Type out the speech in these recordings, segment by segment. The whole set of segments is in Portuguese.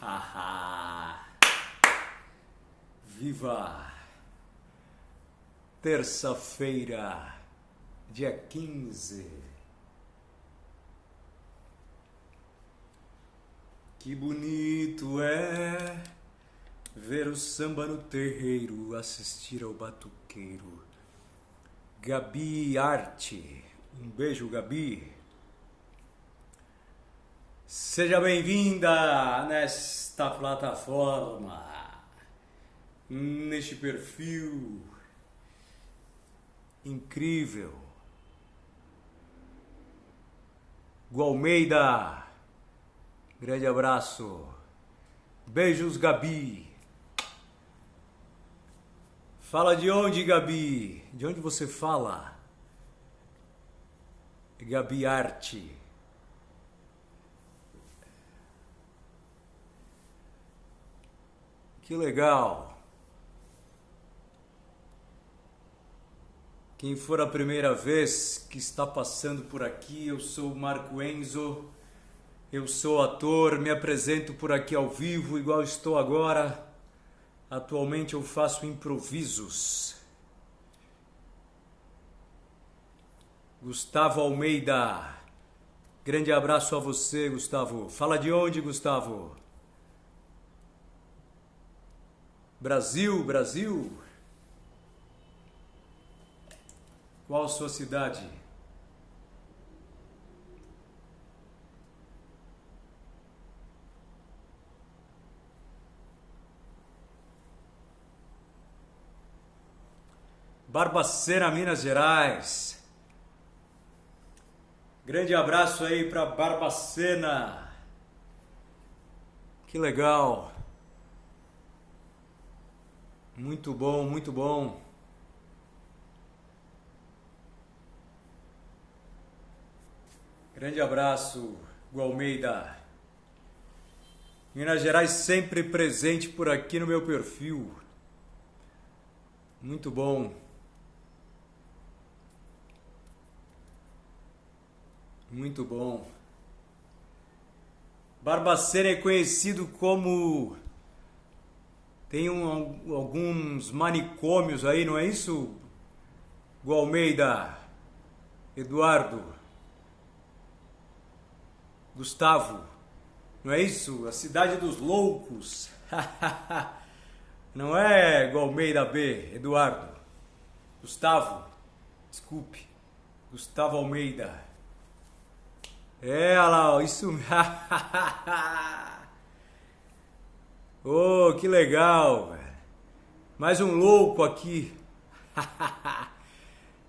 Haha! Viva! Terça-feira, dia 15. Que bonito é ver o samba no terreiro, assistir ao batuqueiro. Gabi Arte, um beijo, Gabi. Seja bem-vinda nesta plataforma, neste perfil incrível. Gualmeida, grande abraço. Beijos, Gabi. Fala de onde, Gabi? De onde você fala? Gabi Arte. Que legal. Quem for a primeira vez que está passando por aqui, eu sou o Marco Enzo, eu sou ator, me apresento por aqui ao vivo, igual estou agora. Atualmente eu faço improvisos. Gustavo Almeida, grande abraço a você, Gustavo. Fala de onde, Gustavo? Brasil, Brasil. Qual sua cidade? Barbacena, Minas Gerais. Grande abraço aí para Barbacena. Que legal. Muito bom, muito bom. Grande abraço, Gualmeida. Minas Gerais sempre presente por aqui no meu perfil. Muito bom. Muito bom. Barbacena é conhecido como... Tem alguns manicômios aí, não é isso, Gualmeida? Eduardo? Gustavo? Não é isso? A cidade dos loucos. Não é, Gualmeida B, Eduardo? Gustavo? Desculpe. Gustavo Almeida. É, olha lá, isso... Oh, que legal, velho. Mais um louco aqui.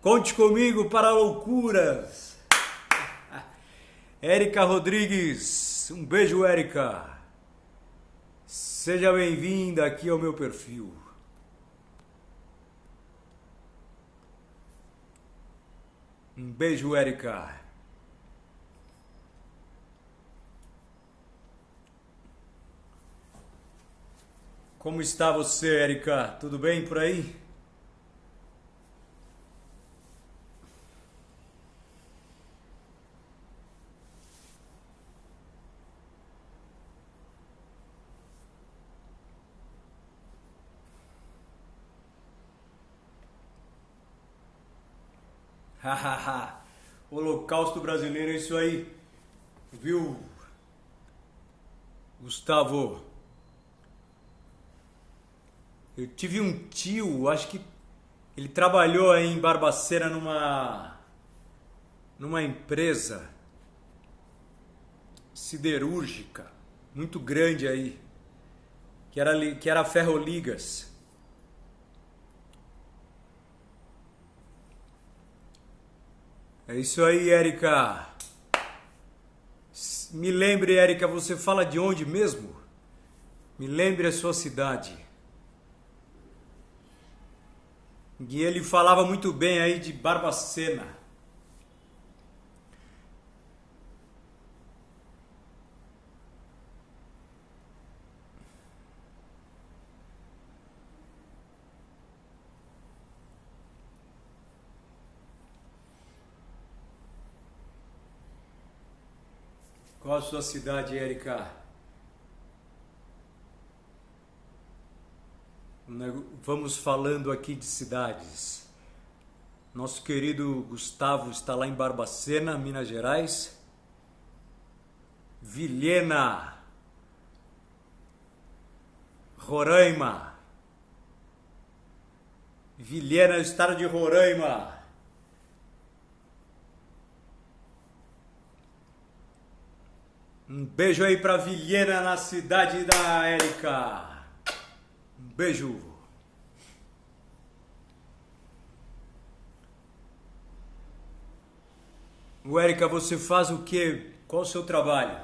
Conte comigo para loucuras. Érica Rodrigues, um beijo, Érica. Seja bem-vinda aqui ao meu perfil. Um beijo, Érica. Como está você, Érica? Tudo bem por aí? Hahaha. Holocausto brasileiro é isso aí. Viu, Gustavo? Eu tive um tio, acho que ele trabalhou aí em Barbacena numa empresa siderúrgica muito grande aí, que era Ferroligas. É isso aí, Érica. Me lembre, Érica, você fala de onde mesmo? Me lembre a sua cidade. E ele falava muito bem aí de Barbacena. Qual a sua cidade, Érica? Vamos falando aqui de cidades. Nosso querido Gustavo está lá em Barbacena, Minas Gerais. Vilhena, Roraima. Vilhena, estado de Roraima. Um beijo aí pra Vilhena, na cidade da Érica. Um beijo. Érica, você faz o quê? Qual o seu trabalho?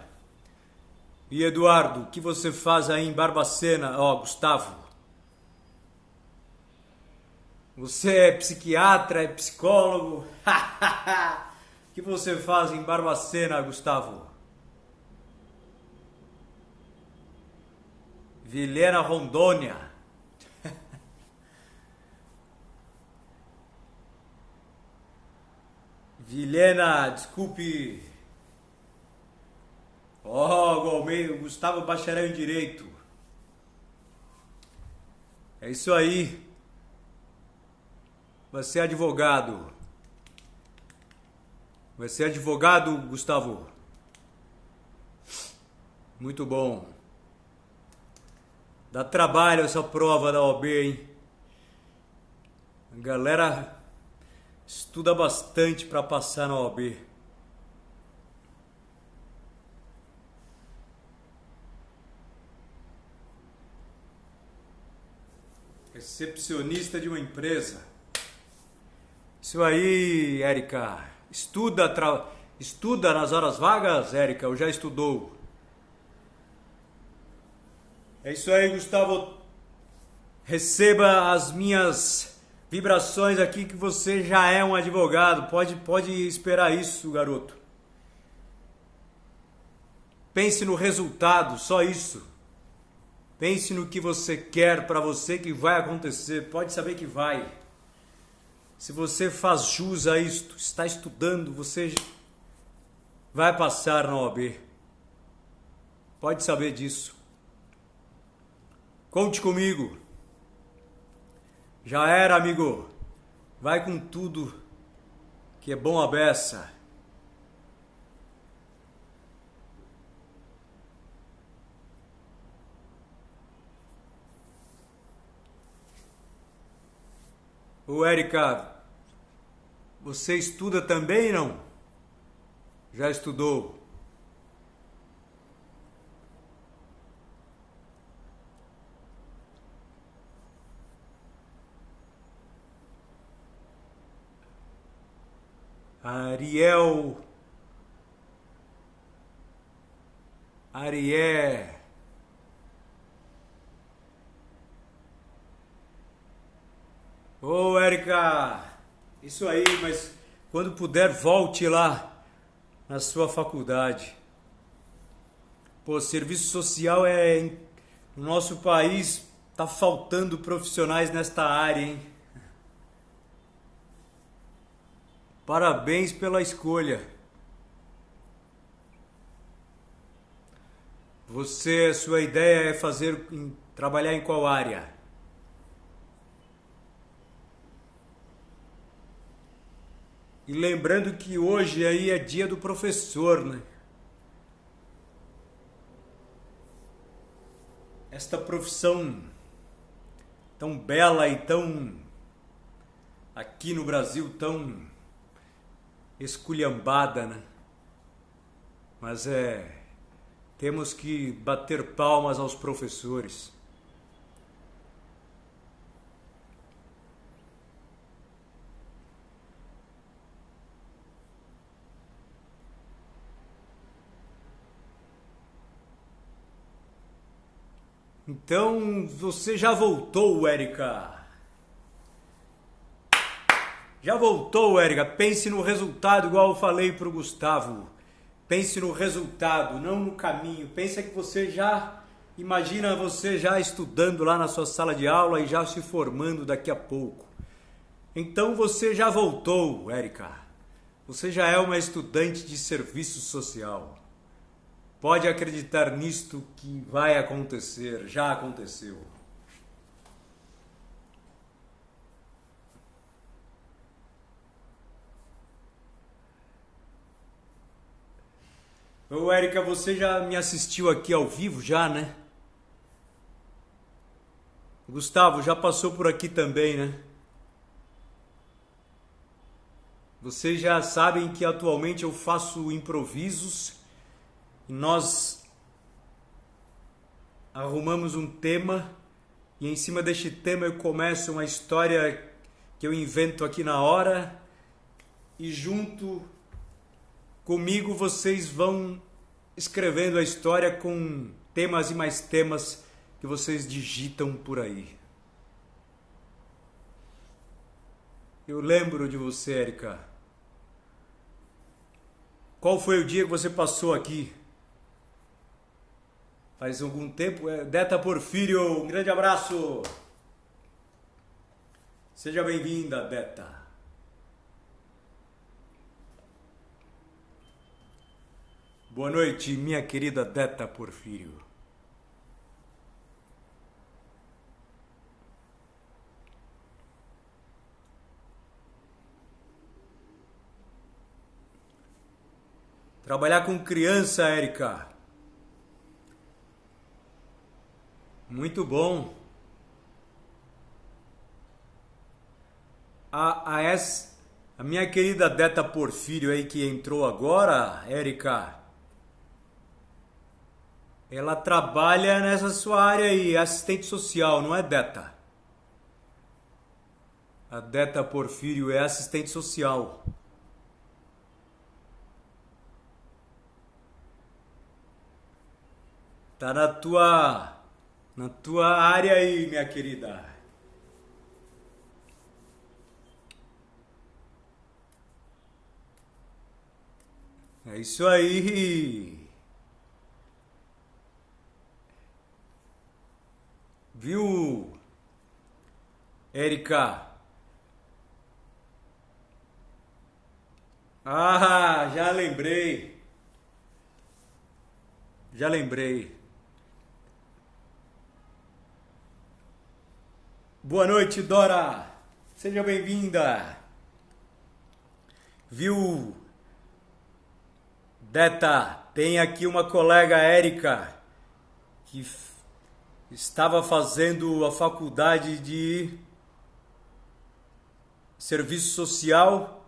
E Eduardo, o que você faz aí em Barbacena? Gustavo. Você é psiquiatra, é psicólogo? O que você faz em Barbacena, Gustavo? Vilhena, Rondônia. Vilhena, desculpe. Gustavo bacharel em Direito. É isso aí. Vai ser advogado. Vai ser advogado, Gustavo? Muito bom. Dá trabalho essa prova da OAB, hein? A galera estuda bastante para passar na OAB. Recepcionista de uma empresa. Isso aí, Érica. Estuda nas horas vagas, Érica, ou já estudou? É isso aí, Gustavo. Receba as minhas vibrações aqui que você já é um advogado. Pode esperar isso, garoto. Pense no resultado, só isso. Pense no que você quer para você que vai acontecer. Pode saber que vai. Se você faz jus a isto, está estudando, você vai passar na OAB. Pode saber disso. Conte comigo. Já era, amigo. Vai com tudo, que é bom a beça. Ô, Érica, você estuda também, não? Já estudou? Arié. Ô, Érica, isso aí, mas quando puder, volte lá na sua faculdade. Pô, serviço social no nosso país tá faltando profissionais nesta área, hein? Parabéns pela escolha. Sua ideia é trabalhar em qual área? E lembrando que hoje aí é dia do professor, né? Esta profissão tão bela e tão, aqui no Brasil, tão esculhambada, né? Mas temos que bater palmas aos professores. Então, você já voltou, Érica? Já voltou, Érica? Pense no resultado, igual eu falei pro Gustavo. Pense no resultado, não no caminho. Pensa que imagina você já estudando lá na sua sala de aula e já se formando daqui a pouco. Então você já voltou, Érica. Você já é uma estudante de serviço social. Pode acreditar nisto que vai acontecer, já aconteceu. Ô, Érica, você já me assistiu aqui ao vivo já, né? Gustavo, já passou por aqui também, né? Vocês já sabem que atualmente eu faço improvisos e nós arrumamos um tema e em cima deste tema eu começo uma história que eu invento aqui na hora e junto comigo vocês vão escrevendo a história com temas e mais temas que vocês digitam por aí. Eu lembro de você, Érica. Qual foi o dia que você passou aqui? Faz algum tempo? Deta Porfírio, um grande abraço! Seja bem-vinda, Deta. Boa noite, minha querida Deta Porfírio. Trabalhar com criança, Érica. Muito bom. A minha querida Deta Porfírio aí que entrou agora, Érica, ela trabalha nessa sua área aí, assistente social, não é, Deta? A Deta Porfírio é assistente social. Tá na tua área aí, minha querida. É isso aí. Viu, Érica? Ah, já lembrei. Já lembrei. Boa noite, Dora. Seja bem-vinda. Viu, Deta? Tem aqui uma colega, Érica, que estava fazendo a faculdade de serviço social.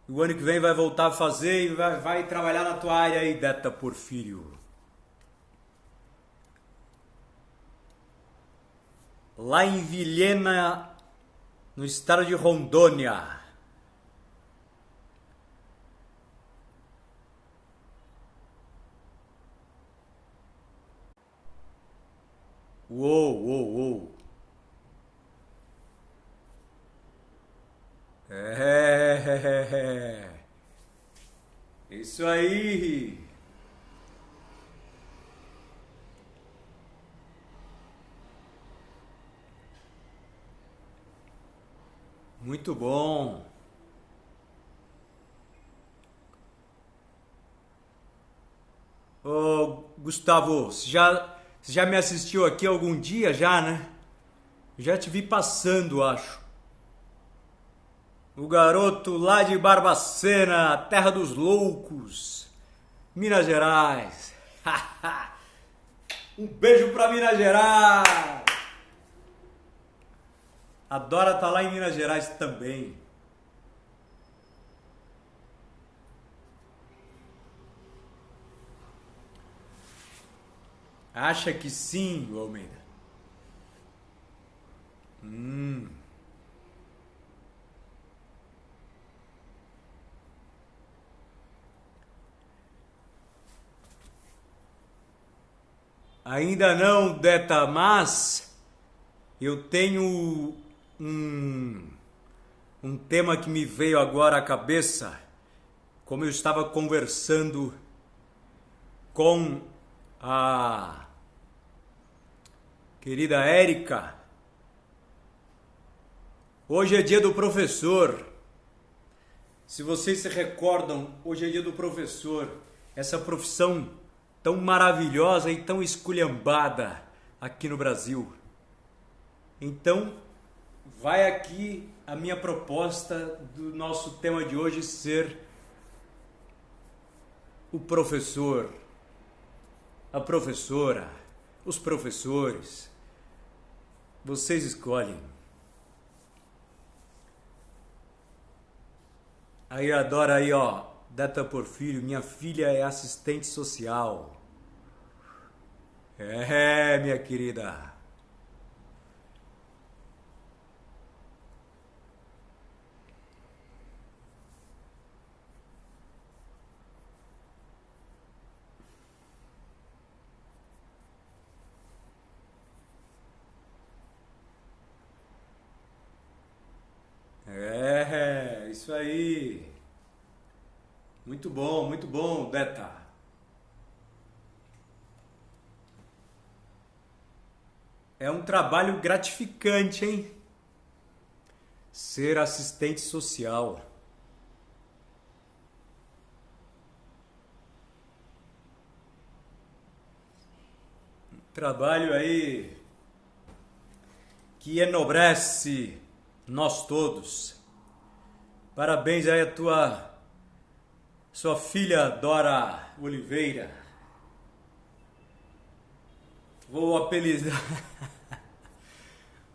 O ano que vem vai voltar a fazer e vai trabalhar na tua área aí, Deta Porfírio. Lá em Vilhena, no estado de Rondônia. Uou, uou, uou. É. Isso aí. Muito bom. Ô, Gustavo, você já me assistiu aqui algum dia já, né? Já te vi passando, acho. O garoto lá de Barbacena, terra dos loucos, Minas Gerais. Um beijo pra Minas Gerais. A Dora tá lá em Minas Gerais também. Acha que sim, Almeida? Hum. Ainda não, Deta, mas eu tenho um, um tema que me veio agora à cabeça, como eu estava conversando com a querida Érica. Hoje é dia do professor. Se vocês se recordam, hoje é dia do professor. Essa profissão tão maravilhosa e tão esculhambada aqui no Brasil. Então, vai aqui a minha proposta do nosso tema de hoje ser o professor, a professora, os professores, vocês escolhem. Aí adora aí, ó, Deta Porfírio, minha filha é assistente social. É, minha querida. É, isso aí. Muito bom, Deta. É um trabalho gratificante, hein? Ser assistente social. Trabalho aí que enobrece nós todos. Parabéns aí a sua filha Dora Oliveira. Vou apelidar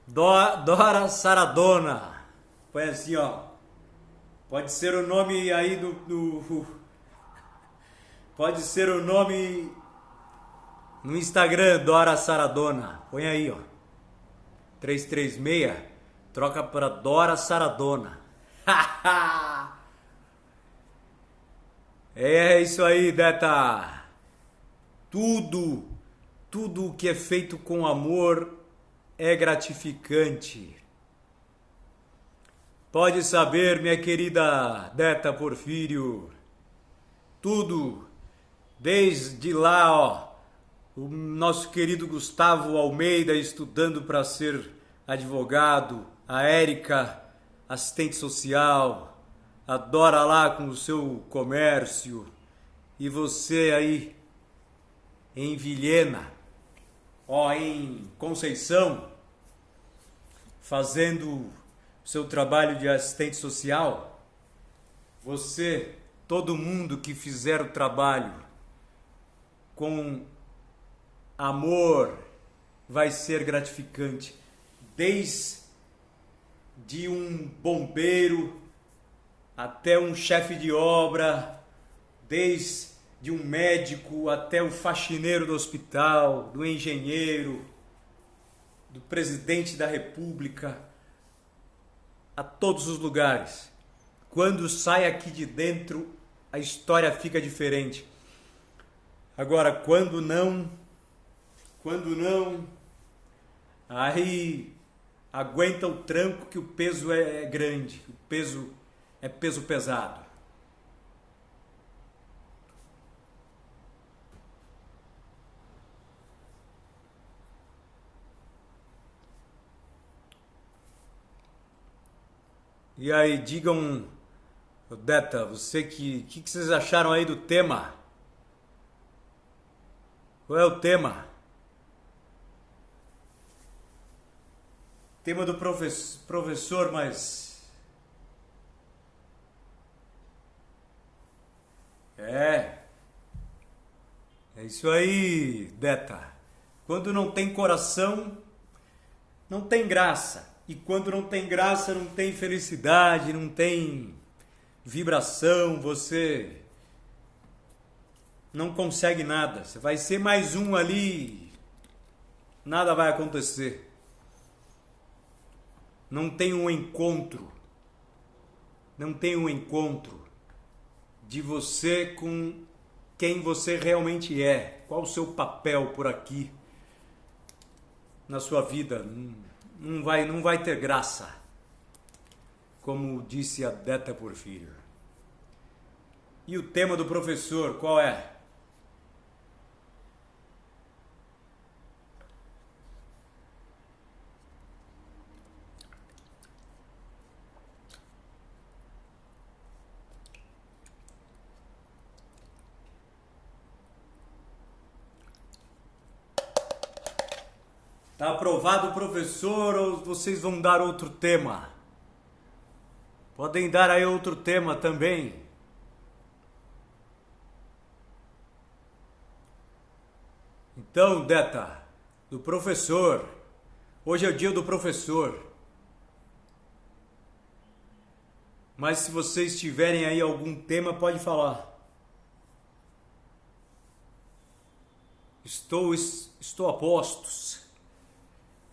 Dora Saradona. Foi assim, ó. Pode ser o nome aí pode ser o nome no Instagram, Dora Saradona. Põe aí, ó. 336, troca para Dora Saradona. É isso aí, Deta. Tudo que é feito com amor é gratificante. Pode saber, minha querida Deta Porfírio, tudo, desde lá, ó, o nosso querido Gustavo Almeida estudando para ser advogado, a Érica, assistente social, a Dora lá com o seu comércio, e você aí em Vilhena, ó, em Conceição, fazendo seu trabalho de assistente social. Você, todo mundo que fizer o trabalho com amor, vai ser gratificante. Desde um bombeiro até um chefe de obra, desde um médico até o faxineiro do hospital, do engenheiro, do presidente da República, a todos os lugares. Quando sai aqui de dentro, a história fica diferente. Agora, quando não, aí aguenta o tranco que o peso é grande, o peso é peso pesado. E aí, digam, Deta, você que vocês acharam aí do tema? Qual é o tema? Tema do professor, mas... É isso aí, Deta. Quando não tem coração, não tem graça. E quando não tem graça, não tem felicidade, não tem vibração, você não consegue nada. Você vai ser mais um ali, nada vai acontecer. Não tem um encontro de você com quem você realmente é. Qual o seu papel por aqui na sua vida? Não vai ter graça, como disse a Deta Porfírio. E o tema do professor, qual é? Tá aprovado, professor, ou vocês vão dar outro tema? Podem dar aí outro tema também. Então, Deta, do professor. Hoje é o dia do professor. Mas se vocês tiverem aí algum tema, pode falar. Estou a postos.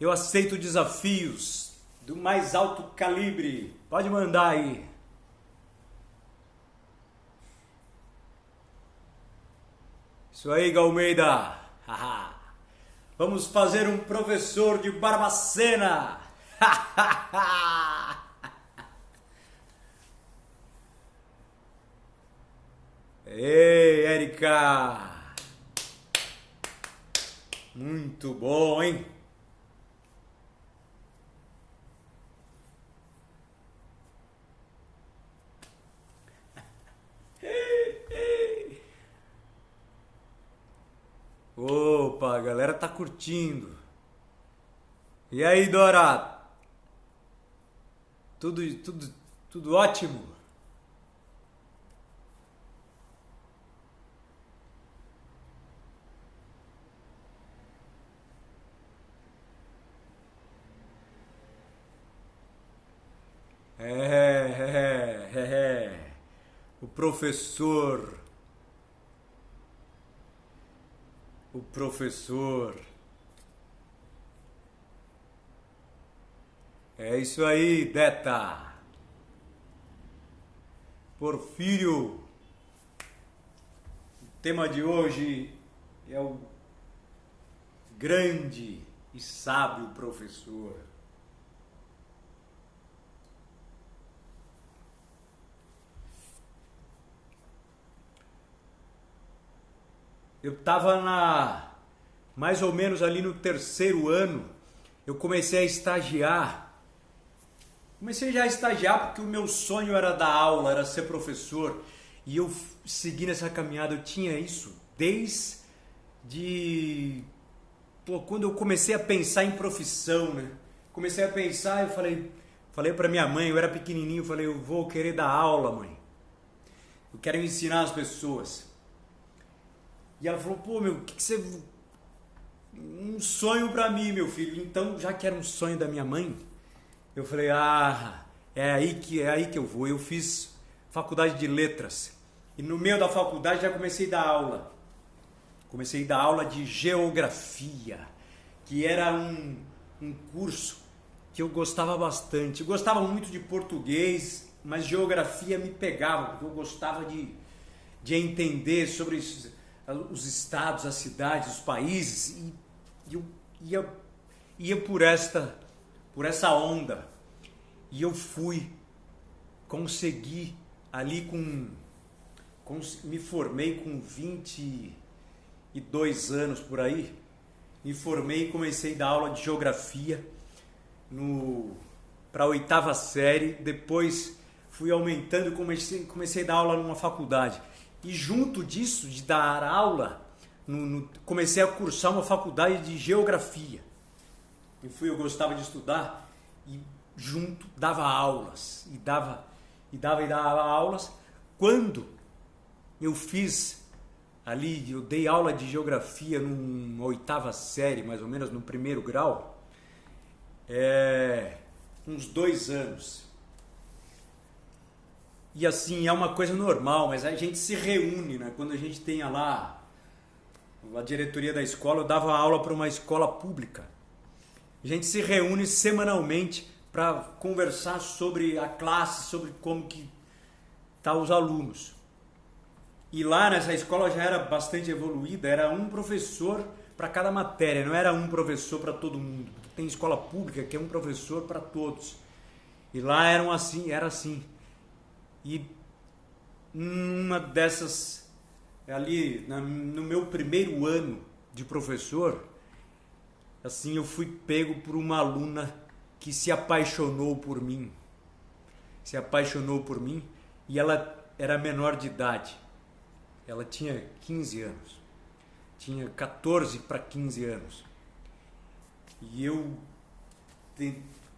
Eu aceito desafios do mais alto calibre. Pode mandar aí. Isso aí, Galmeida. Vamos fazer um professor de Barbacena. Ei, Érica. Muito bom, hein? Opa, a galera tá curtindo. E aí, Dora? Tudo ótimo? É. O professor. O professor. É isso aí, Deta. Porfírio. O tema de hoje é o grande e sábio professor. Eu estava mais ou menos ali no terceiro ano, eu comecei a estagiar. Comecei já a estagiar porque o meu sonho era dar aula, era ser professor. E eu segui nessa caminhada, eu tinha isso desde quando eu comecei a pensar em profissão, né? Comecei a pensar, eu falei para minha mãe, eu era pequenininho, falei, eu vou querer dar aula, mãe. Eu quero ensinar as pessoas. E ela falou, pô, meu, o que você... Um sonho pra mim, meu filho. Então, já que era um sonho da minha mãe, eu falei, é aí que eu vou. Eu fiz faculdade de letras. E no meio da faculdade já comecei a dar aula. Comecei a dar aula de geografia, que era um curso que eu gostava bastante. Eu gostava muito de português, mas geografia me pegava, porque eu gostava de entender sobre os estados, as cidades, os países, e eu ia por essa onda. E eu consegui ali me formei com 22 anos por aí, me formei e comecei a dar aula de geografia para a oitava série, depois fui aumentando e comecei a dar aula numa faculdade. E junto disso, de dar aula, comecei a cursar uma faculdade de geografia. Eu gostava de estudar e junto dava aulas. E dava aulas. Quando eu fiz ali, eu dei aula de geografia numa oitava série, mais ou menos, no primeiro grau, uns 2 anos. E assim, é uma coisa normal, mas a gente se reúne, né? Quando a gente tem lá a diretoria da escola, eu dava aula para uma escola pública. A gente se reúne semanalmente para conversar sobre a classe, sobre como que tá os alunos. E lá nessa escola já era bastante evoluída, era um professor para cada matéria, não era um professor para todo mundo. Tem escola pública que é um professor para todos. E lá era assim. E uma dessas, ali no meu primeiro ano de professor, assim, eu fui pego por uma aluna que se apaixonou por mim. E ela era menor de idade. Ela tinha 15 anos. Tinha 14 para 15 anos. E eu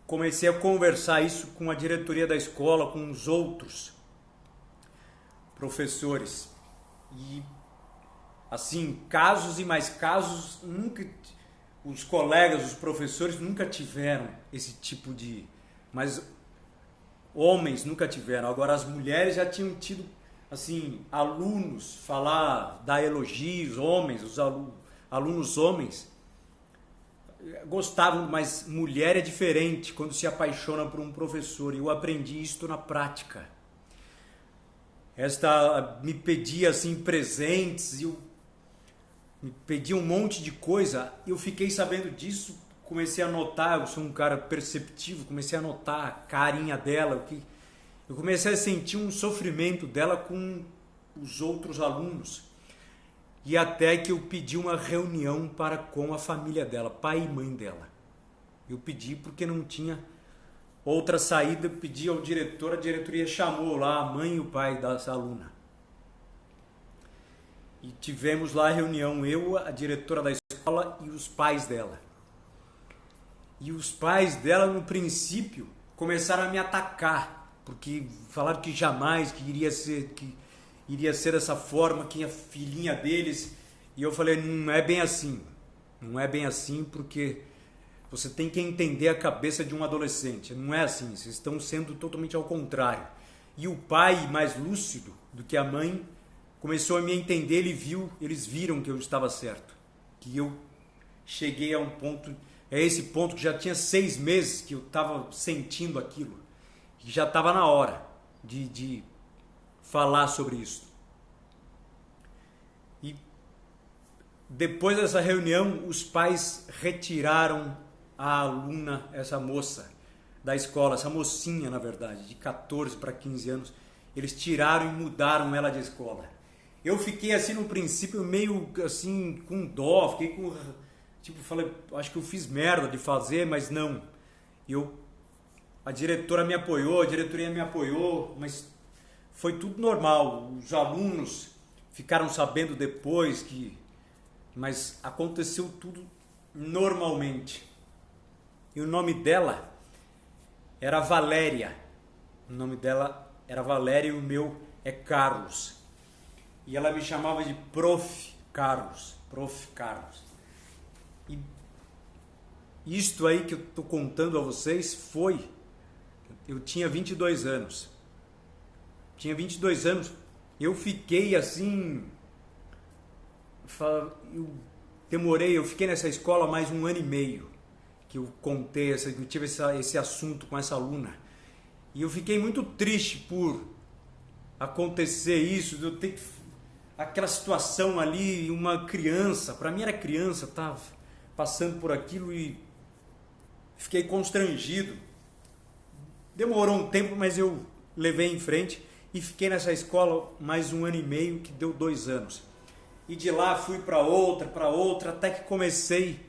comecei a conversar isso com a diretoria da escola, com os outros professores. E assim, casos e mais casos, nunca, os colegas, os professores nunca tiveram esse tipo de, mas homens nunca tiveram. Agora as mulheres já tinham tido, assim, alunos falar, dar elogios, homens, os alunos homens gostavam, mas mulher é diferente quando se apaixona por um professor. E eu aprendi isso na prática. Esta me pedia assim presentes, e eu me pedia um monte de coisa. Eu fiquei sabendo disso, comecei a notar, eu sou um cara perceptivo, comecei a notar a carinha dela, eu comecei a sentir um sofrimento dela com os outros alunos. E até que eu pedi uma reunião com a família dela, pai e mãe dela. Eu pedi porque não tinha outra saída, eu pedi ao diretor, a diretoria chamou lá a mãe e o pai dessa aluna. E tivemos lá a reunião, eu, a diretora da escola e os pais dela. E os pais dela, no princípio, começaram a me atacar, porque falaram que jamais, que iria ser dessa forma, que a filhinha deles. E eu falei, não é bem assim. Não é bem assim, porque você tem que entender a cabeça de um adolescente. Não é assim, vocês estão sendo totalmente ao contrário. E o pai, mais lúcido do que a mãe, começou a me entender, eles viram que eu estava certo. Que eu cheguei a um ponto, esse ponto que já tinha 6 meses que eu estava sentindo aquilo. Que já estava na hora de falar sobre isso. E depois dessa reunião, os pais retiraram a aluna, essa moça da escola, essa mocinha, na verdade, de 14 para 15 anos, eles tiraram e mudaram ela de escola. Eu fiquei assim no princípio meio assim com dó, fiquei com, tipo, falei, acho que eu fiz merda de fazer, mas não. A diretora me apoiou, a diretoria me apoiou, mas foi tudo normal. Os alunos ficaram sabendo depois mas aconteceu tudo normalmente. E o nome dela era Valéria. O nome dela era Valéria e o meu é Carlos. E ela me chamava de Prof. Carlos. Prof. Carlos. E isto aí que eu estou contando a vocês eu tinha 22 anos. Eu fiquei assim, eu fiquei nessa escola mais 1 ano e meio, que eu contei, eu tive esse assunto com essa aluna. E eu fiquei muito triste por acontecer isso, de eu ter aquela situação ali, uma criança, para mim era criança, estava passando por aquilo e fiquei constrangido. Demorou um tempo, mas eu levei em frente e fiquei nessa escola mais 1 ano e meio, que deu 2 anos. E de lá fui para outra, até que comecei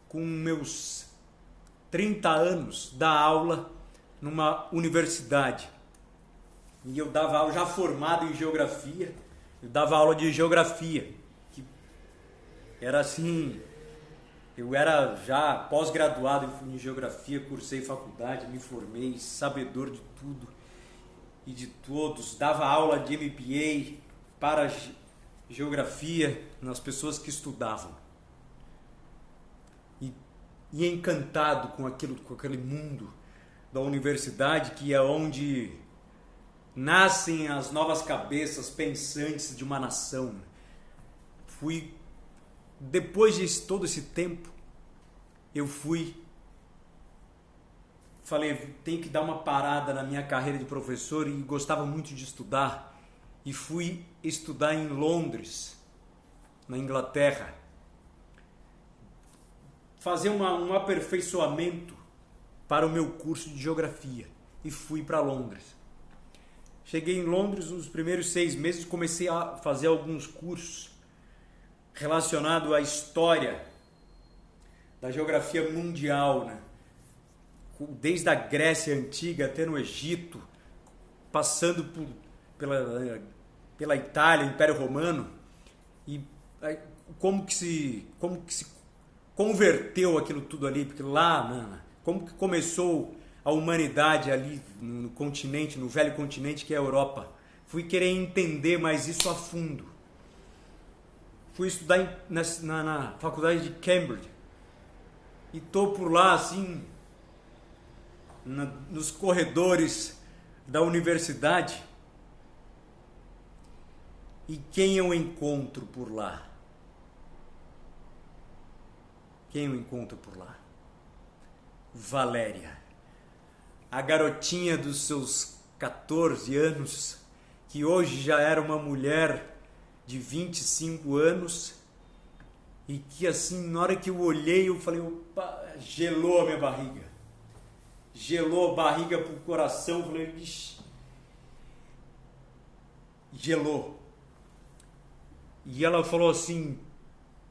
com meus 30 anos dar aula numa universidade. E eu dava aula já formado em geografia, eu dava aula de geografia, que era assim, eu era já pós-graduado em geografia, cursei faculdade, me formei, sabedor de tudo e de todos, dava aula de MBA para geografia nas pessoas que estudavam. E encantado com aquele mundo da universidade, que é onde nascem as novas cabeças pensantes de uma nação. Depois de todo esse tempo, falei, tenho que dar uma parada na minha carreira de professor, e gostava muito de estudar, e fui estudar em Londres, na Inglaterra, fazer um aperfeiçoamento para o meu curso de geografia, e fui para Londres. Cheguei em Londres, nos primeiros 6 meses comecei a fazer alguns cursos relacionados à história da geografia mundial, né? Desde a Grécia Antiga até no Egito, passando pela Itália, Império Romano, e como que se converteu aquilo tudo ali, porque lá, como que começou a humanidade ali no continente, no velho continente que é a Europa. Fui querer entender mais isso a fundo. fui estudar na faculdade de Cambridge. E tô por lá, assim, nos corredores da universidade. E quem eu encontro por lá? Quem eu encontro por lá? Valéria. A garotinha dos seus 14 anos, que hoje já era uma mulher de 25 anos, e que assim, na hora que eu olhei, eu falei, opa, gelou a minha barriga. Gelou a barriga pro coração, eu falei, ixi, gelou. E ela falou assim,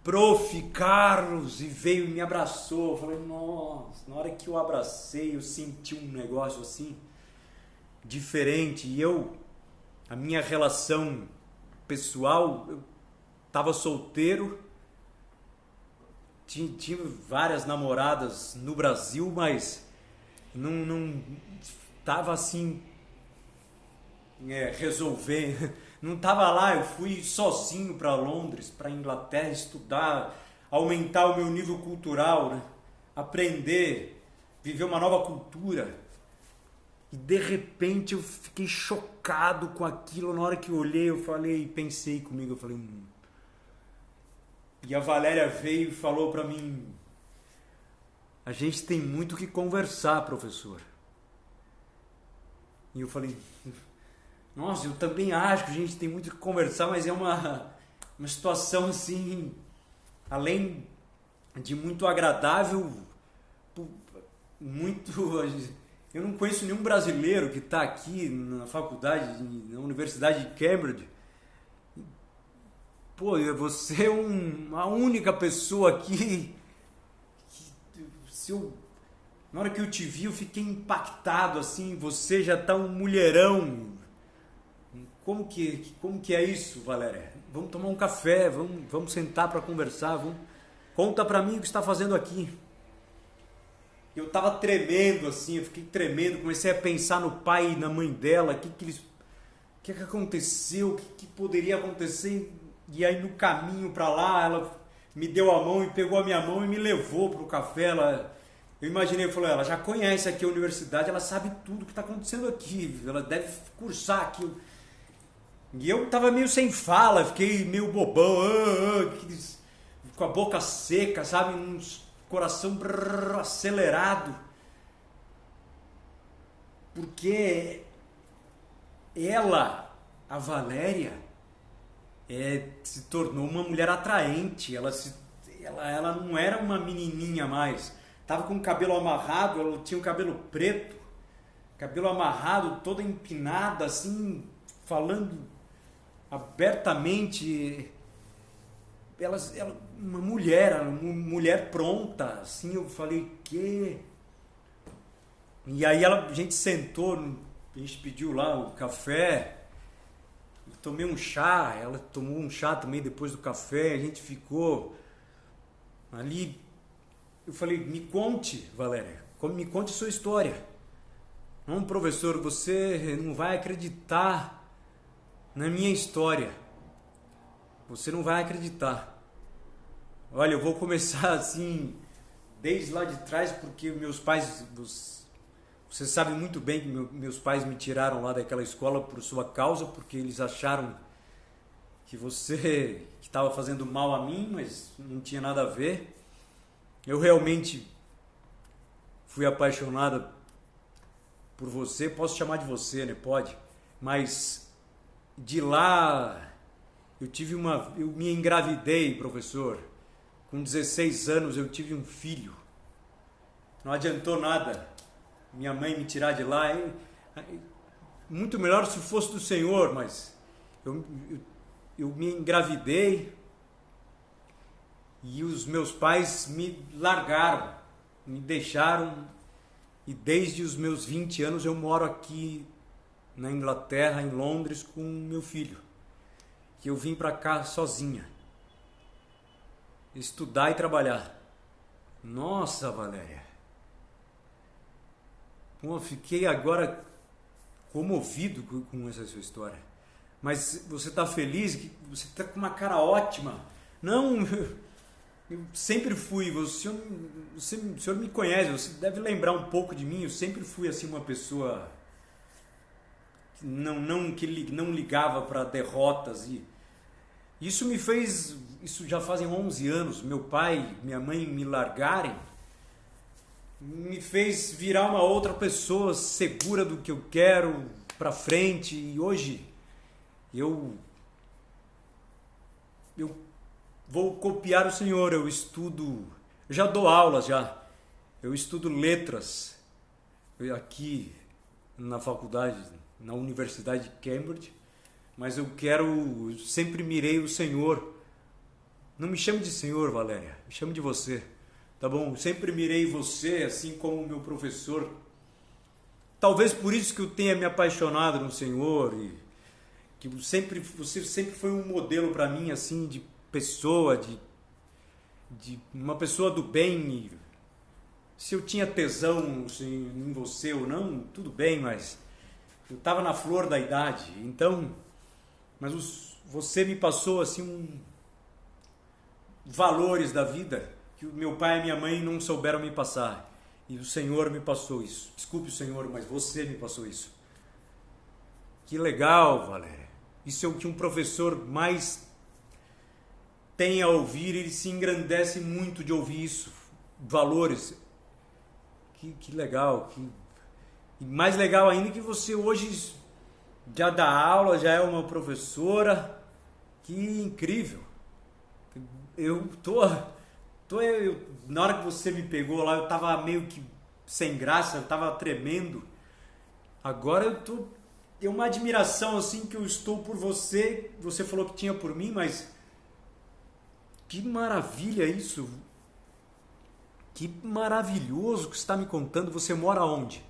Prof. Carlos, e veio e me abraçou. Eu falei, nossa, na hora que eu abracei, eu senti um negócio assim, diferente. E a minha relação pessoal, eu estava solteiro, tinha várias namoradas no Brasil, mas não tava assim, resolver. Não tava lá, eu fui sozinho para Londres, para Inglaterra estudar, aumentar o meu nível cultural, né? Aprender, viver uma nova cultura. E de repente eu fiquei chocado com aquilo. Na hora que eu olhei, eu falei, pensei comigo, eu falei, E a Valéria veio e falou para mim, a gente tem muito o que conversar, professor. E eu falei, nossa, eu também acho que a gente tem muito o que conversar, mas é uma situação assim, além de muito agradável, muito... Eu não conheço nenhum brasileiro que está aqui na faculdade, na Universidade de Cambridge. Pô, você é a única pessoa aqui na hora que eu te vi, eu fiquei impactado, assim, você já tá um mulherão. Como que é isso, Valéria? Vamos tomar um café, vamos sentar para conversar, conta para mim o que está fazendo aqui. Eu tava tremendo, assim, eu fiquei tremendo, comecei a pensar no pai e na mãe dela, o que aconteceu, o que poderia acontecer. E aí no caminho para lá, ela me deu a mão e pegou a minha mão e me levou pro café. Eu imaginei, eu falei, ela já conhece aqui a universidade, ela sabe tudo que está acontecendo aqui, ela deve cursar aqui. E eu tava meio sem fala, fiquei meio bobão, com a boca seca, sabe, um coração acelerado. Porque ela, a Valéria, se tornou uma mulher atraente. Ela não era uma menininha mais. Tava com o cabelo amarrado, ela tinha o cabelo preto, cabelo amarrado, toda empinada, assim, falando abertamente. Uma mulher pronta, assim. Eu falei, que? E aí a gente sentou, a gente pediu lá o café, tomei um chá, ela tomou um chá também depois do café, a gente ficou ali. Eu falei, me conte, Valéria, me conte a sua história. Não, professor, você não vai acreditar na minha história. Você não vai acreditar. Olha, eu vou começar assim, desde lá de trás, porque meus pais, você sabe muito bem que meus pais me tiraram lá daquela escola por sua causa, porque eles acharam que você estava fazendo mal a mim, mas não tinha nada a ver. Eu realmente fui apaixonada por você, posso chamar de você, né? Pode. Mas de lá eu me engravidei, professor. Com 16 anos eu tive um filho. Não adiantou nada minha mãe me tirar de lá. Muito melhor se fosse do Senhor, mas eu me engravidei e os meus pais me largaram, me deixaram, e desde os meus 20 anos eu moro aqui na Inglaterra, em Londres, com meu filho, que eu vim para cá sozinha, estudar e trabalhar. Nossa, Valéria, eu fiquei agora comovido com essa sua história. Mas você está feliz? Você está com uma cara ótima. Não, eu sempre fui, o senhor me conhece, você deve lembrar um pouco de mim, eu sempre fui assim uma pessoa que não ligava para derrotas e isso me fez, isso já fazem 11 anos, meu pai, minha mãe me largarem, me fez virar uma outra pessoa segura do que eu quero para frente e hoje eu eu vou copiar o senhor, eu estudo, eu já dou aulas já, eu estudo letras aqui na faculdade, na Universidade de Cambridge, mas eu sempre mirei o senhor. Não me chame de senhor, Valéria, me chame de você, tá bom? Sempre mirei você, assim como meu professor. Talvez por isso que eu tenha me apaixonado no senhor e que você sempre foi um modelo para mim, assim, de pessoa, de uma pessoa do bem. E se eu tinha tesão assim, em você ou não, tudo bem, mas eu estava na flor da idade, então, você me passou assim valores da vida que o meu pai e minha mãe não souberam me passar. E o Senhor me passou isso. Desculpe, Senhor, mas você me passou isso. Que legal, Valéria. Isso é o que um professor mais tem a ouvir, ele se engrandece muito de ouvir isso. Valores. Que legal. E mais legal ainda que você hoje já dá aula, já é uma professora. Que incrível. Na hora que você me pegou lá, eu tava meio que sem graça, eu tava tremendo. Agora é uma admiração assim que eu estou por você. Você falou que tinha por mim, mas que maravilha isso. Que maravilhoso que você está me contando. Você mora onde?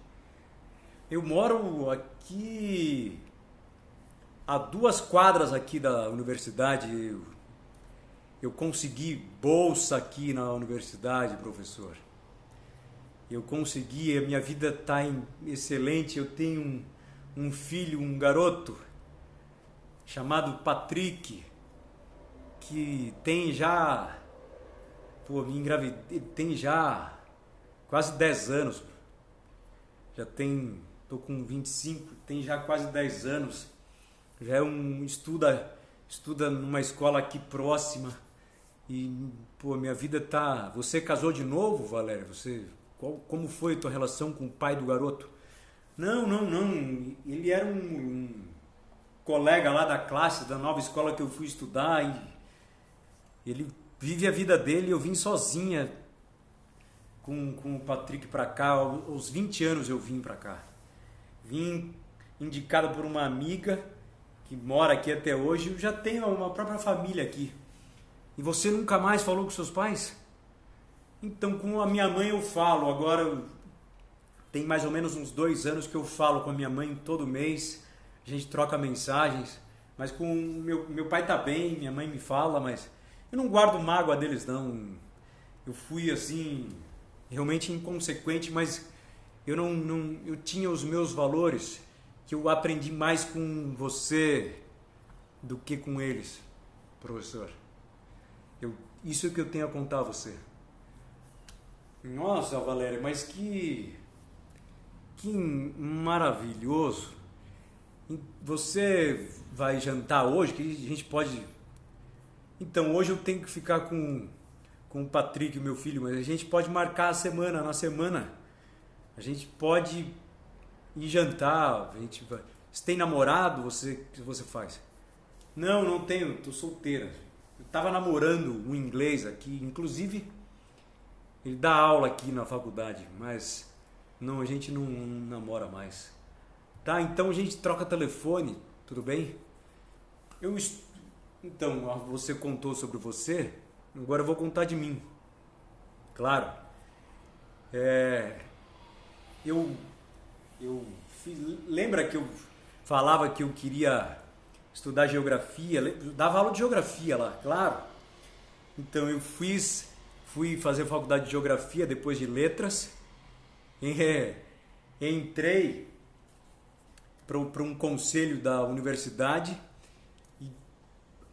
Eu moro aqui a 2 quadras aqui da universidade. Eu consegui bolsa aqui na universidade, professor. Eu consegui, a minha vida está excelente. Eu tenho um filho, um garoto, chamado Patrick, que tem já... me engravidei, tem já quase 10 anos. Tô com 25, tem já quase 10 anos. Já estuda numa escola aqui próxima. E, minha vida tá... Você casou de novo, Valéria? Como foi a tua relação com o pai do garoto? Não. Ele era um colega lá da classe, da nova escola que eu fui estudar. E ele vive a vida dele. Eu vim sozinha com o Patrick pra cá. Aos 20 anos eu vim pra cá. Vim indicado por uma amiga que mora aqui até hoje. Eu já tenho uma própria família aqui. E você nunca mais falou com seus pais? Então, com a minha mãe eu falo. Agora tem mais ou menos uns 2 anos que eu falo com a minha mãe todo mês. A gente troca mensagens. Mas com meu pai tá bem, minha mãe me fala, mas eu não guardo mágoa deles, não. Eu fui assim, realmente inconsequente, mas eu tinha os meus valores que eu aprendi mais com você do que com eles, professor. Isso é o que eu tenho a contar a você. Nossa, Valéria, mas que maravilhoso. Você vai jantar hoje? Que a gente pode... Então, hoje eu tenho que ficar com o Patrick, meu filho, mas a gente pode marcar na semana. A gente pode ir jantar. Você tem namorado? O que você faz? Não tenho, tô solteira. Eu tava namorando um inglês aqui, inclusive ele dá aula aqui na faculdade, mas não, a gente não namora mais. Tá, então a gente troca telefone, tudo bem? Então, você contou sobre você, agora eu vou contar de mim. Claro. Lembra que eu falava que eu queria estudar geografia? Eu dava aula de geografia lá, claro. Então eu fui fazer faculdade de geografia depois de letras. Entrei para um conselho da universidade e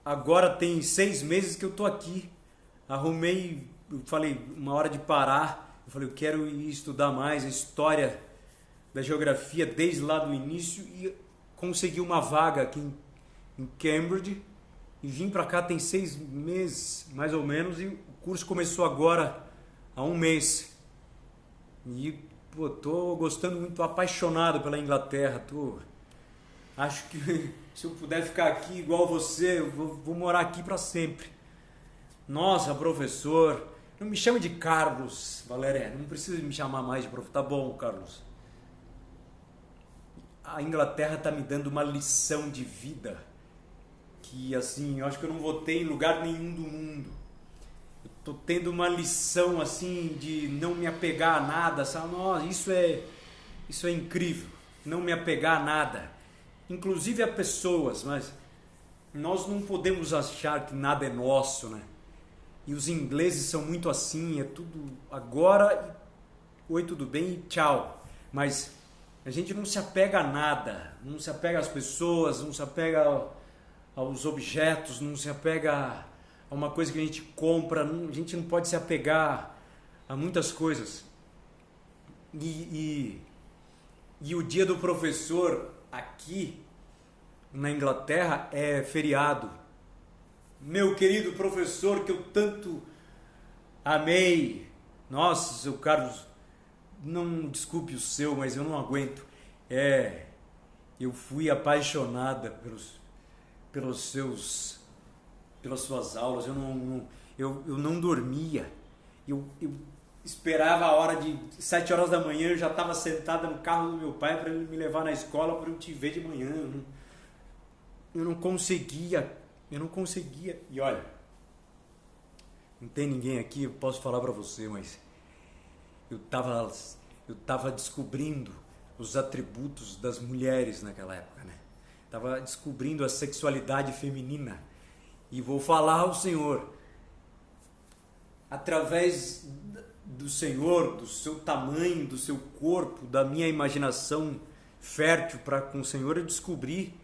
agora tem 6 meses que eu tô aqui. Arrumei, eu falei, uma hora de parar. Eu falei, eu quero ir estudar mais a história da geografia desde lá do início e consegui uma vaga aqui em Cambridge e vim para cá tem 6 meses, mais ou menos, e o curso começou agora há 1 mês. E pô, tô gostando muito, tô apaixonado pela Inglaterra. Acho que se eu puder ficar aqui igual você, eu vou morar aqui para sempre. Nossa, professor, não me chame de Carlos, Valéria, não precisa me chamar mais de professor. Tá bom, Carlos. A Inglaterra tá me dando uma lição de vida que, assim, eu acho que eu não vou ter em lugar nenhum do mundo. Eu tô tendo uma lição, assim, de não me apegar a nada, sabe? Nossa, isso é incrível, não me apegar a nada, inclusive a pessoas, mas nós não podemos achar que nada é nosso, né? E os ingleses são muito assim, é tudo agora, oi, tudo bem e tchau. Mas a gente não se apega a nada, não se apega às pessoas, não se apega aos objetos, não se apega a uma coisa que a gente compra, a gente não pode se apegar a muitas coisas. E o dia do professor aqui na Inglaterra é feriado. Meu querido professor que eu tanto amei, nossa, seu Carlos, não desculpe o seu, mas eu não aguento. Eu fui apaixonada pelas suas aulas. Eu não dormia. Eu esperava a hora de 7 horas da manhã, eu já estava sentada no carro do meu pai para ele me levar na escola para eu te ver de manhã. Eu não conseguia. E olha, não tem ninguém aqui, eu posso falar para você, mas eu tava descobrindo os atributos das mulheres naquela época, né? Tava descobrindo a sexualidade feminina. E vou falar ao Senhor, através do Senhor, do seu tamanho, do seu corpo, da minha imaginação fértil para com o Senhor, eu descobri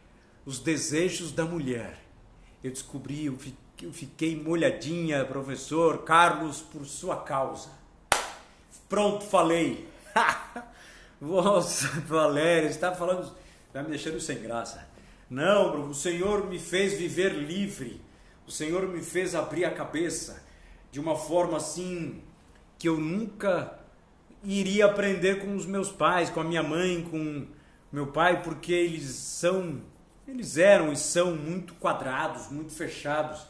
os desejos da mulher. Eu fiquei molhadinha, professor Carlos, por sua causa. Pronto, falei. Nossa, Valéria, você está falando, está me deixando sem graça. Não, o Senhor me fez viver livre. O Senhor me fez abrir a cabeça de uma forma assim que eu nunca iria aprender com os meus pais, com a minha mãe, com meu pai, porque eles eram e são muito quadrados, muito fechados.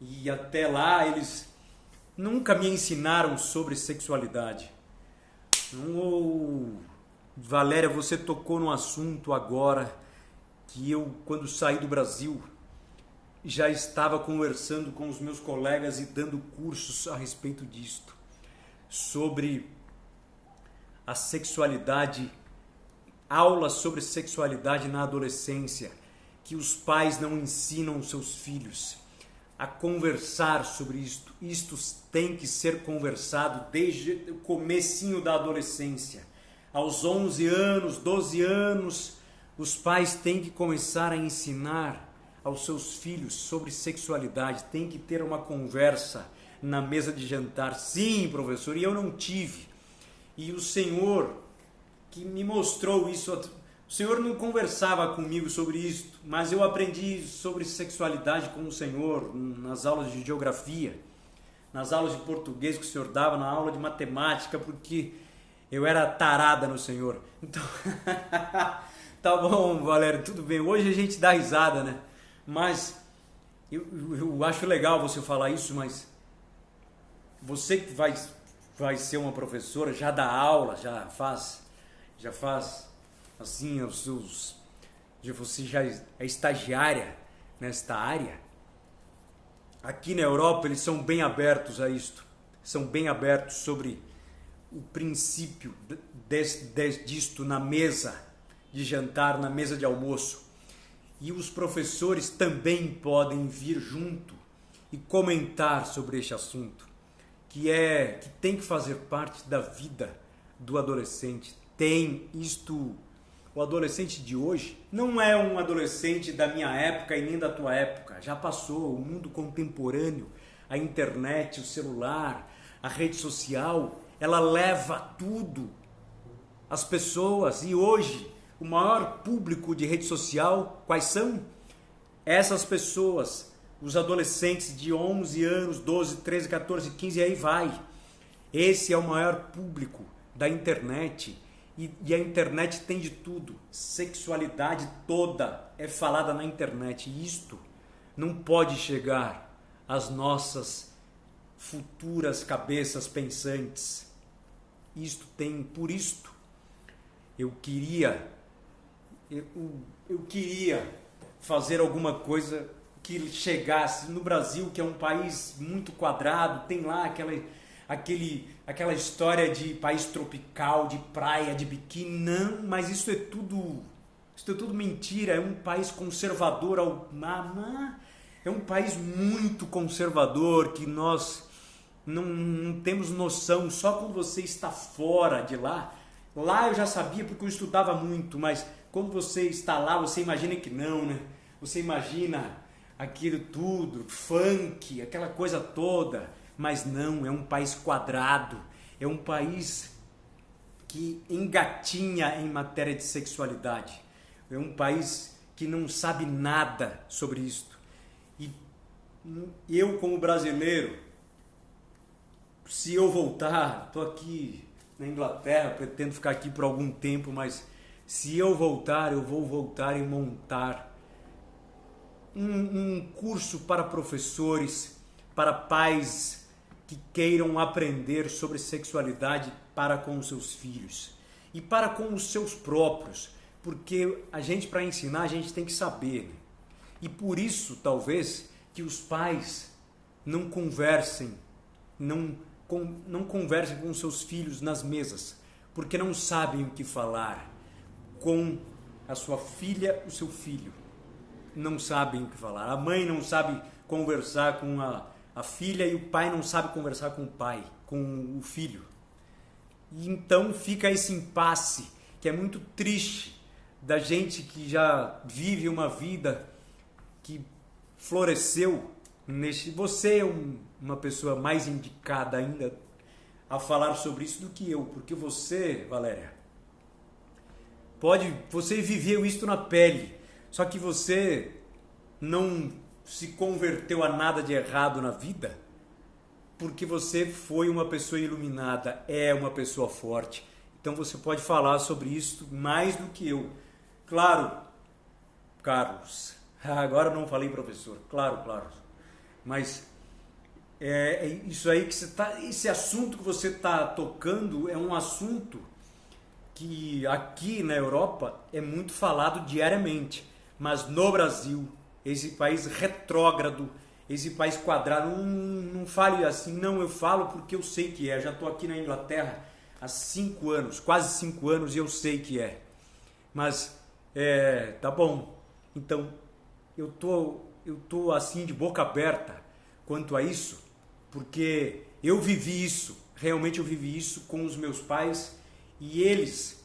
E até lá eles nunca me ensinaram sobre sexualidade. Valéria, você tocou num assunto agora que eu, quando saí do Brasil, já estava conversando com os meus colegas e dando cursos a respeito disto, sobre a sexualidade, aulas sobre sexualidade na adolescência, que os pais não ensinam seus filhos a conversar sobre isto. Isto tem que ser conversado desde o comecinho da adolescência. Aos 11 anos, 12 anos, os pais têm que começar a ensinar aos seus filhos sobre sexualidade. Tem que ter uma conversa na mesa de jantar. Sim, professor, e eu não tive. E o Senhor que me mostrou isso, o Senhor não conversava comigo sobre isso, mas eu aprendi sobre sexualidade com o Senhor nas aulas de geografia, nas aulas de português que o Senhor dava, na aula de matemática, porque eu era tarada no Senhor. Então, tá bom, Valério, tudo bem. Hoje a gente dá risada, né? Mas eu acho legal você falar isso, mas você que vai ser uma professora, já dá aula, já faz assim, você já é estagiária nesta área. Aqui na Europa eles são bem abertos a isto, são bem abertos sobre o princípio disto na mesa de jantar, na mesa de almoço. E os professores também podem vir junto e comentar sobre este assunto, que tem que fazer parte da vida do adolescente. O adolescente de hoje não é um adolescente da minha época e nem da tua época. época, já passou. O mundo contemporâneo, a internet, o celular, a rede social, ela leva tudo, as pessoas. E hoje, o maior público de rede social, quais são? Essas pessoas, os adolescentes de 11 anos, 12, 13, 14, 15, e aí vai. Esse é o maior público da internet. E a internet tem de tudo. Sexualidade toda é falada na internet. E isto não pode chegar às nossas futuras cabeças pensantes. Por isto, eu queria fazer alguma coisa que chegasse no Brasil, que é um país muito quadrado, tem lá aquela história de país tropical, de praia, de biquíni. Não, mas isso é tudo mentira. É um país conservador, é um país muito conservador, que nós não temos noção. Só quando você está fora de lá eu já sabia porque eu estudava muito, mas quando você está lá, você imagina que não, né? Você imagina aquilo tudo, funk, aquela coisa toda, mas não, é um país quadrado, é um país que engatinha em matéria de sexualidade, é um país que não sabe nada sobre isto. E eu, como brasileiro, se eu voltar, estou aqui na Inglaterra, pretendo ficar aqui por algum tempo, mas se eu voltar, eu vou voltar e montar um curso para professores, para pais que queiram aprender sobre sexualidade para com os seus filhos e para com os seus próprios, porque para ensinar, a gente tem que saber, né? E por isso, talvez, que os pais não conversem com seus filhos nas mesas, porque não sabem o que falar com a sua filha, o seu filho. Não sabem o que falar. A mãe não sabe conversar com a filha e o pai não sabe conversar com o pai, com o filho. E então fica esse impasse, que é muito triste, da gente que já vive uma vida que floresceu Você é uma pessoa mais indicada ainda a falar sobre isso do que eu, porque você, Valéria, você viveu isso na pele, só que você não se converteu a nada de errado na vida, porque você foi uma pessoa iluminada, é uma pessoa forte. Então você pode falar sobre isso mais do que eu. Claro, Carlos, agora eu não falei professor, claro, mas isso aí que esse assunto que você está tocando é um assunto que aqui na Europa é muito falado diariamente, mas no Brasil, esse país retrógrado, esse país quadrado, não fale assim, não, eu falo porque eu sei que é. Já estou aqui na Inglaterra há 5 anos, quase 5 anos, e eu sei que é. Mas, tá bom. Então, eu tô assim de boca aberta quanto a isso, porque eu vivi isso, realmente eu vivi isso com os meus pais, e eles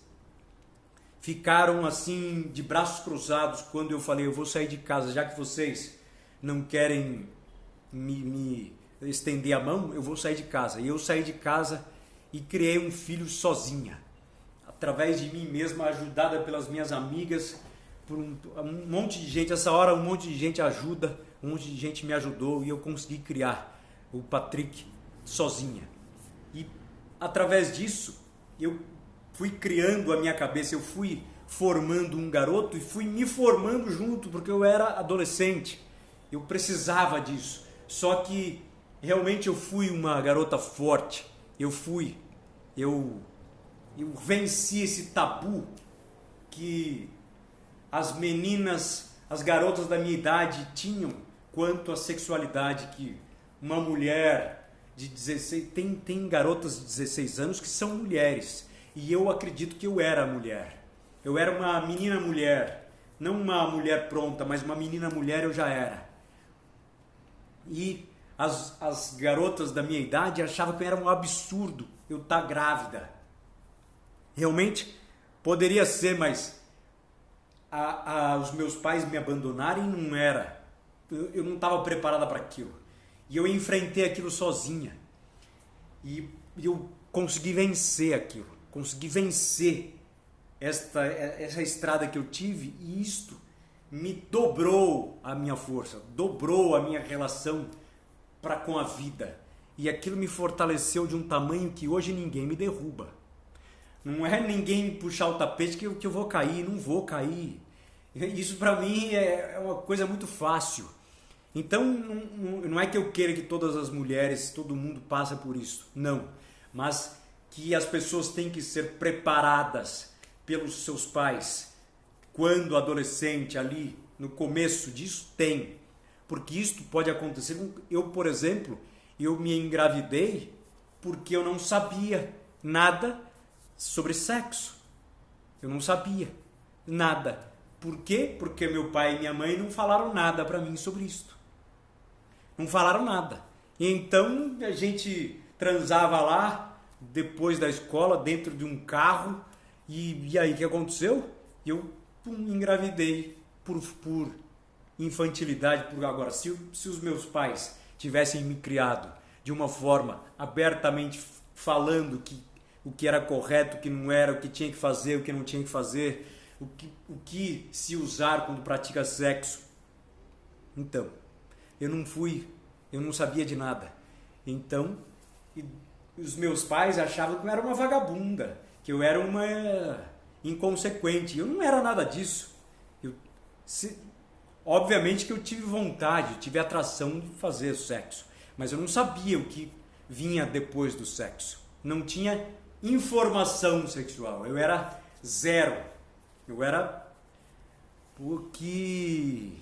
ficaram assim de braços cruzados quando eu falei, eu vou sair de casa, já que vocês não querem me estender a mão, eu vou sair de casa. E eu saí de casa e criei um filho sozinha, através de mim mesma, ajudada pelas minhas amigas, por um monte de gente. Essa hora um monte de gente ajuda, um monte de gente me ajudou e eu consegui criar o Patrick sozinha. E através disso eu fui criando a minha cabeça, eu fui formando um garoto e fui me formando junto, porque eu era adolescente, eu precisava disso. Só que realmente eu fui uma garota forte, eu venci esse tabu que as meninas, as garotas da minha idade tinham quanto à sexualidade, que uma mulher de 16, tem garotas de 16 anos que são mulheres, e eu acredito que eu era mulher. Eu era uma menina mulher, não uma mulher pronta, mas uma menina mulher eu já era. E as garotas da minha idade achavam que era um absurdo eu estar grávida. Realmente poderia ser, mas os meus pais me abandonarem não era eu não estava preparada para aquilo. E eu enfrentei aquilo sozinha. E eu consegui vencer aquilo. Consegui vencer essa estrada que eu tive, e isto me dobrou a minha força, dobrou a minha relação com a vida. E aquilo me fortaleceu de um tamanho que hoje ninguém me derruba. Não é ninguém me puxar o tapete que eu vou cair, não vou cair. Isso para mim é uma coisa muito fácil. Então não é que eu queira que todas as mulheres, todo mundo passe por isso, não. Mas que as pessoas têm que ser preparadas pelos seus pais quando adolescente, ali no começo disso, tem. Porque isto pode acontecer. Eu, por exemplo, eu me engravidei porque eu não sabia nada sobre sexo. Eu não sabia nada. Por quê? Porque meu pai e minha mãe não falaram nada para mim sobre isto. Não falaram nada. Então a gente transava lá, depois da escola, dentro de um carro. E aí o que aconteceu? Eu engravidei por infantilidade. Agora, se os meus pais tivessem me criado de uma forma abertamente falando o que era correto, o que não era, o que tinha que fazer, o que não tinha que fazer, o que se usar quando pratica sexo. Então, eu não sabia de nada. Então, os meus pais achavam que eu era uma vagabunda, que eu era uma inconsequente. Eu não era nada disso. Obviamente que eu tive vontade, eu tive atração de fazer sexo, mas eu não sabia o que vinha depois do sexo. Não tinha informação sexual. Eu era zero. Eu era porque...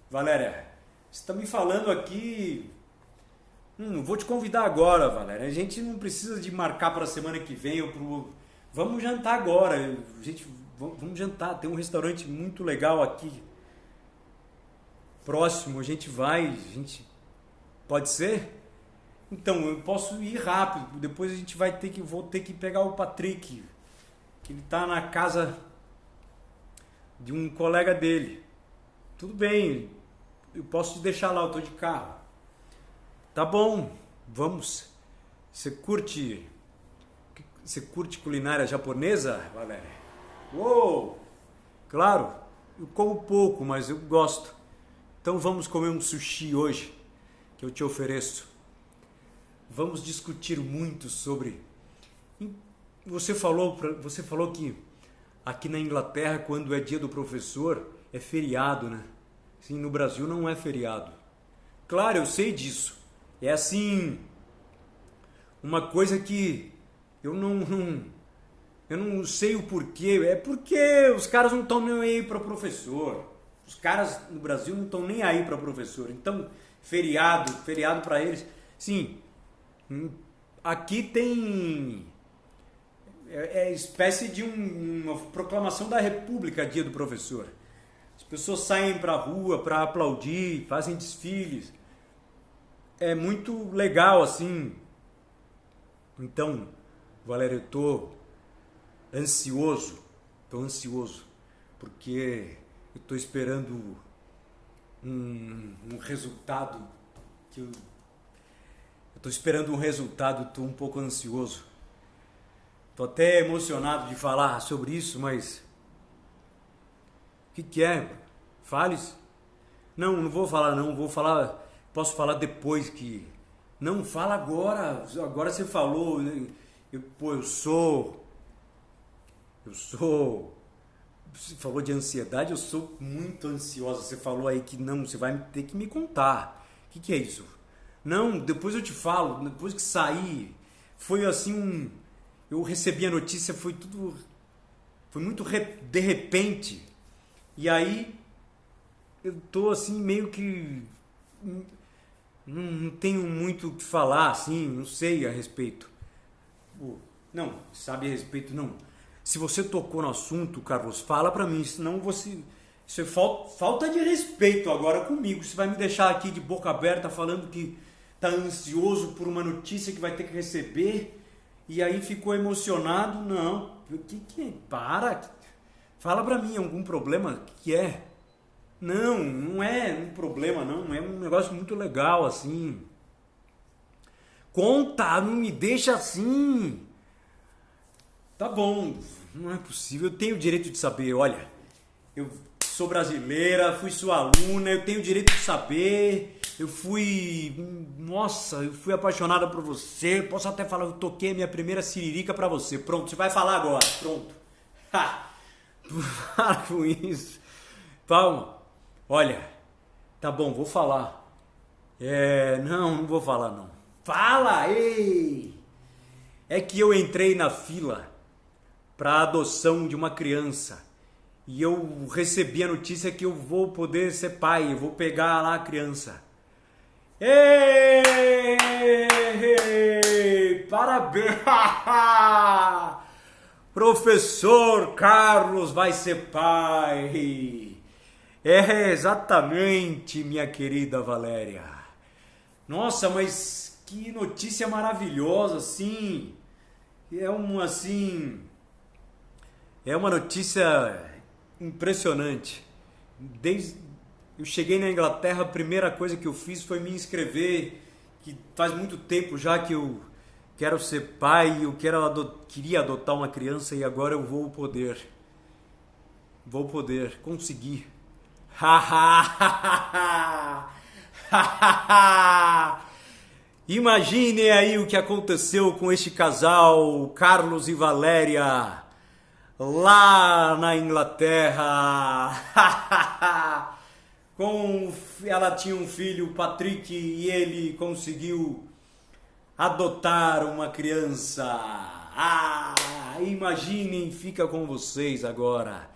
Valéria, você está me falando aqui... vou te convidar agora, Valéria. A gente não precisa de marcar para a semana que vem ou pro... Vamos jantar agora. Gente, vamos jantar. Tem um restaurante muito legal aqui próximo. A gente vai. Pode ser? Então, eu posso ir rápido. Depois vou ter que pegar o Patrick, que ele está na casa de um colega dele. Tudo bem. Eu posso te deixar lá. Eu estou de carro. Tá bom. Vamos. Você curte culinária japonesa, Valéria? Uou! Claro, eu como pouco, mas eu gosto. Então vamos comer um sushi hoje, que eu te ofereço. Vamos discutir muito sobre... Você falou que aqui na Inglaterra, quando é dia do professor, é feriado, né? Sim, no Brasil não é feriado. Claro, eu sei disso. É assim, uma coisa que eu não sei o porquê. É porque os caras não estão nem aí para professor. Os caras no Brasil não estão nem aí para professor. Então, feriado para eles. Sim, aqui tem... É espécie de uma proclamação da República, dia do professor. As pessoas saem para a rua para aplaudir, fazem desfiles. É muito legal, assim. Então, Valéria, eu tô ansioso, porque eu tô esperando um resultado eu tô esperando um resultado, tô um pouco ansioso. Tô até emocionado de falar sobre isso, mas o que é? Fale-se. Não vou falar não, posso falar depois que... Não, fala agora você falou, eu sou... Você falou de ansiedade, eu sou muito ansiosa. Você falou aí que não, você vai ter que me contar. O que é isso? Não, depois eu te falo, depois que sair. Foi assim eu recebi a notícia, foi muito de repente. E aí eu tô assim meio que... Não tenho muito o que falar, assim, não sei a respeito. Não, sabe a respeito, não. Se você tocou no assunto, Carlos, fala pra mim, senão você... Isso é falta de respeito agora comigo. Você vai me deixar aqui de boca aberta falando que tá ansioso por uma notícia que vai ter que receber e aí ficou emocionado? Não. Que é? Para. Fala pra mim, algum problema? O que é? Não, não é um problema, não. É um negócio muito legal, assim. Conta, não me deixa assim. Tá bom, não é possível. Eu tenho o direito de saber, olha. Eu sou brasileira, fui sua aluna, eu tenho o direito de saber. Eu fui... Nossa, eu fui apaixonada por você. Posso até falar, eu toquei a minha primeira siririca pra você. Pronto, você vai falar agora. Pronto. Ha! Para com isso. Palma. Olha, tá bom, vou falar. Não vou falar não. Fala, ei! É que eu entrei na fila para adoção de uma criança e eu recebi a notícia que eu vou poder ser pai, eu vou pegar lá a criança. Ei! Parabéns! Professor Carlos vai ser pai! É, exatamente, minha querida Valéria. Nossa, mas que notícia maravilhosa, assim. É uma notícia impressionante. Desde eu cheguei na Inglaterra, a primeira coisa que eu fiz foi me inscrever, que faz muito tempo já que eu quero ser pai, queria adotar uma criança e agora eu vou poder. Vou poder, conseguir. Imaginem aí o que aconteceu com este casal, Carlos e Valéria, lá na Inglaterra. Ela tinha um filho, Patrick, e ele conseguiu adotar uma criança. Imaginem, fica com vocês agora,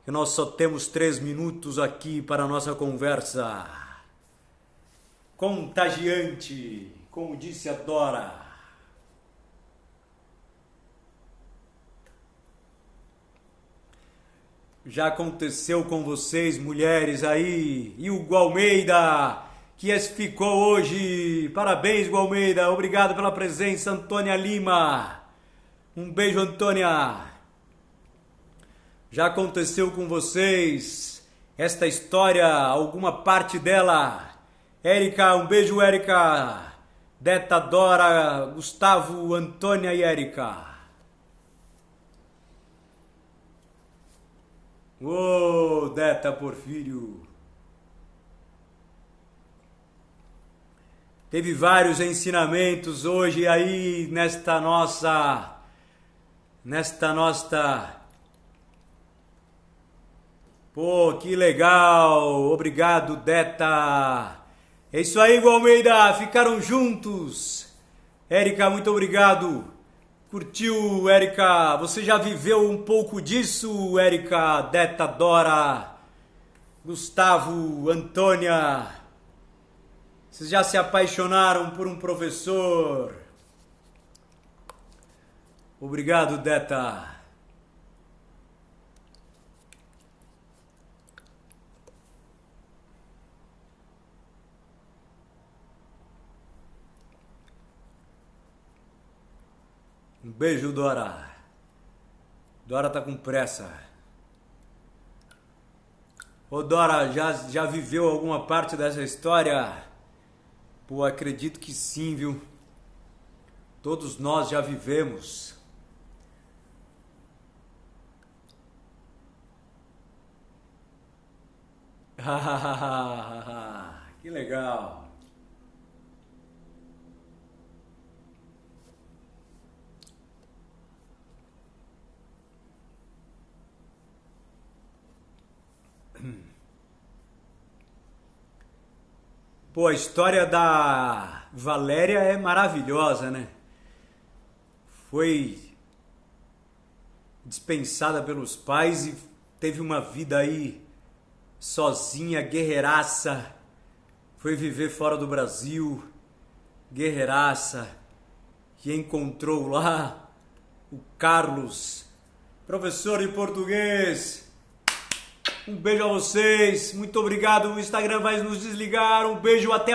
que nós só temos 3 minutos aqui para a nossa conversa. Contagiante, como disse a Dora. Já aconteceu com vocês, mulheres aí, e o Hugo Almeida, que ficou hoje. Parabéns, Hugo Almeida, obrigado pela presença, Antônia Lima. Um beijo, Antônia. Já aconteceu com vocês esta história, alguma parte dela? Érica, um beijo, Érica. Deta, Dora, Gustavo, Antônia e Érica. Ô, Deta Porfírio. Teve vários ensinamentos hoje aí nesta nossa... Pô, que legal. Obrigado, Deta. É isso aí, Hugo Almeida. Ficaram juntos. Érica, muito obrigado. Curtiu, Érica? Você já viveu um pouco disso, Érica, Deta, Dora, Gustavo, Antônia? Vocês já se apaixonaram por um professor? Obrigado, Deta. Um beijo, Dora. Dora tá com pressa. Ô, Dora, já viveu alguma parte dessa história? Pô, acredito que sim, viu? Todos nós já vivemos. Que legal. Pô, a história da Valéria é maravilhosa, né? Foi dispensada pelos pais e teve uma vida aí sozinha, guerreiraça. Foi viver fora do Brasil, guerreiraça. E encontrou lá o Carlos, professor de português. Um beijo a vocês, muito obrigado. O Instagram vai nos desligar. Um beijo, até